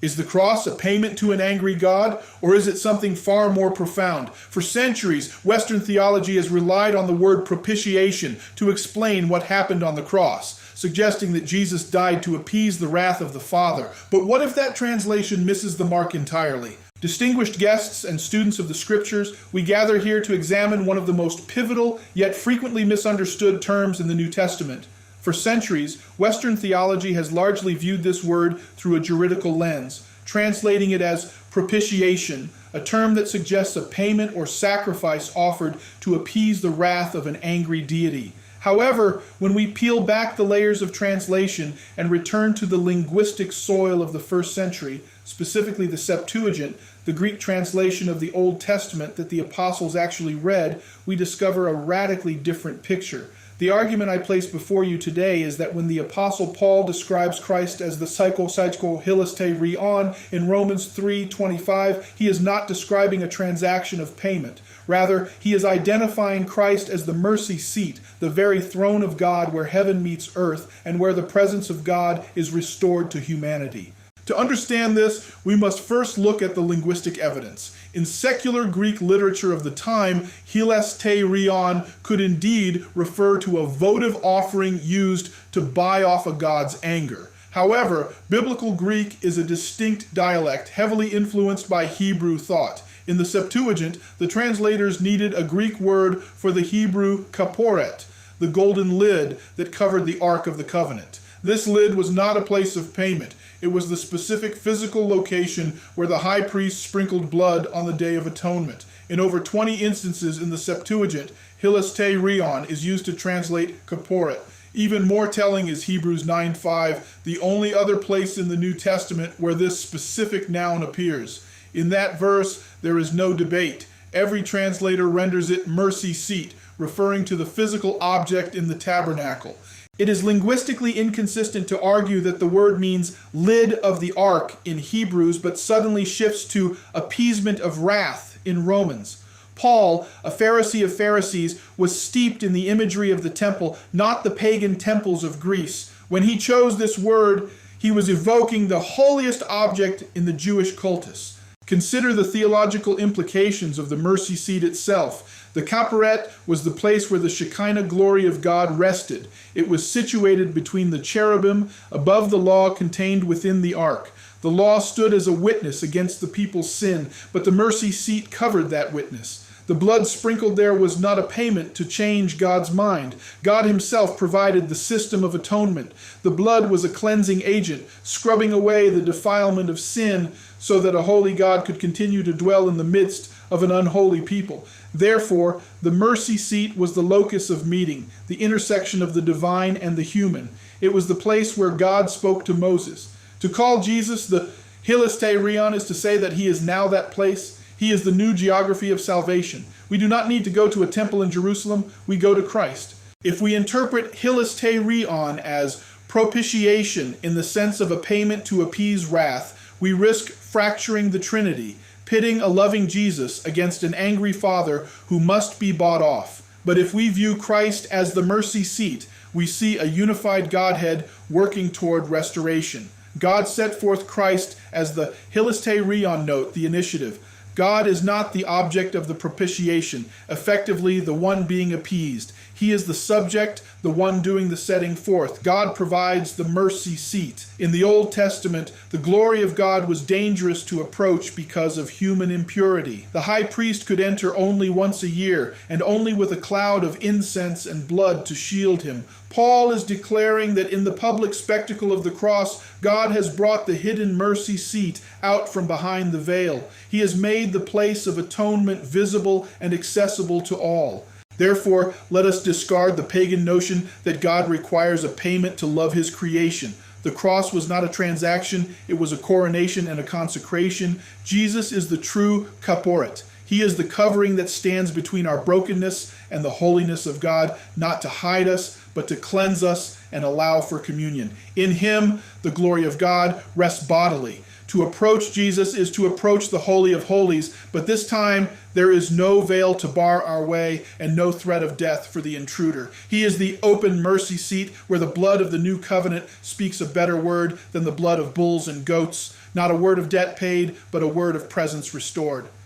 Is the cross a payment to an angry God, or is it something far more profound? For centuries, Western theology has relied on the word propitiation to explain what happened on the cross, suggesting that Jesus died to appease the wrath of the Father. But what if that translation misses the mark entirely? Distinguished guests and students of the Scriptures, we gather here to examine one of the most pivotal yet frequently misunderstood terms in the New Testament. For centuries, Western theology has largely viewed this word through a juridical lens, translating it as propitiation, a term that suggests a payment or sacrifice offered to appease the wrath of an angry deity. However, when we peel back the layers of translation and return to the linguistic soil of the first century, specifically the Septuagint, the Greek translation of the Old Testament that the apostles actually read, we discover a radically different picture. The argument I place before you today is that when the Apostle Paul describes Christ as the hilasterion in Romans 3:25, he is not describing a transaction of payment. Rather, he is identifying Christ as the mercy seat, the very throne of God where heaven meets earth and where the presence of God is restored to humanity. To understand this, we must first look at the linguistic evidence. In secular Greek literature of the time, hilasterion could indeed refer to a votive offering used to buy off a god's anger. However, Biblical Greek is a distinct dialect heavily influenced by Hebrew thought. In the Septuagint, the translators needed a Greek word for the Hebrew kapporet, the golden lid that covered the Ark of the Covenant. This lid was not a place of payment. It was the specific physical location where the high priest sprinkled blood on the Day of Atonement. In over 20 instances in the Septuagint, hilasterion is used to translate kapporet. Even more telling is Hebrews 9:5, the only other place in the New Testament where this specific noun appears. In that verse, there is no debate. Every translator renders it mercy seat, referring to the physical object in the tabernacle. It is linguistically inconsistent to argue that the word means lid of the ark in Hebrews, but suddenly shifts to appeasement of wrath in Romans. Paul, a Pharisee of Pharisees, was steeped in the imagery of the temple, not the pagan temples of Greece. When he chose this word, he was evoking the holiest object in the Jewish cultus. Consider the theological implications of the mercy seat itself. The kapporet was the place where the Shekinah glory of God rested. It was situated between the cherubim above the law contained within the ark. The law stood as a witness against the people's sin, but the mercy seat covered that witness. The blood sprinkled there was not a payment to change God's mind. God himself provided the system of atonement. The blood was a cleansing agent, scrubbing away the defilement of sin so that a holy God could continue to dwell in the midst of an unholy people. Therefore, the mercy seat was the locus of meeting, the intersection of the divine and the human. It was the place where God spoke to Moses. To call Jesus the hilasterion is to say that he is now that place. He is the new geography of salvation. We do not need to go to a temple in Jerusalem, we go to Christ. If we interpret hilasterion as propitiation in the sense of a payment to appease wrath, we risk fracturing the Trinity, pitting a loving Jesus against an angry Father who must be bought off. But if we view Christ as the mercy seat, we see a unified Godhead working toward restoration. God set forth Christ as the hilasterion note, the initiative. God is not the object of the propitiation, effectively the one being appeased. He is the subject, the one doing the setting forth. God provides the mercy seat. In the Old Testament, the glory of God was dangerous to approach because of human impurity. The high priest could enter only once a year, and only with a cloud of incense and blood to shield him. Paul is declaring that in the public spectacle of the cross, God has brought the hidden mercy seat out from behind the veil. He has made the place of atonement visible and accessible to all. Therefore, let us discard the pagan notion that God requires a payment to love his creation. The cross was not a transaction, it was a coronation and a consecration. Jesus is the true kapporet. He is the covering that stands between our brokenness and the holiness of God, not to hide us, but to cleanse us and allow for communion. In him, the glory of God rests bodily. To approach Jesus is to approach the Holy of Holies, but this time there is no veil to bar our way and no threat of death for the intruder. He is the open mercy seat where the blood of the new covenant speaks a better word than the blood of bulls and goats. Not a word of debt paid, but a word of presence restored.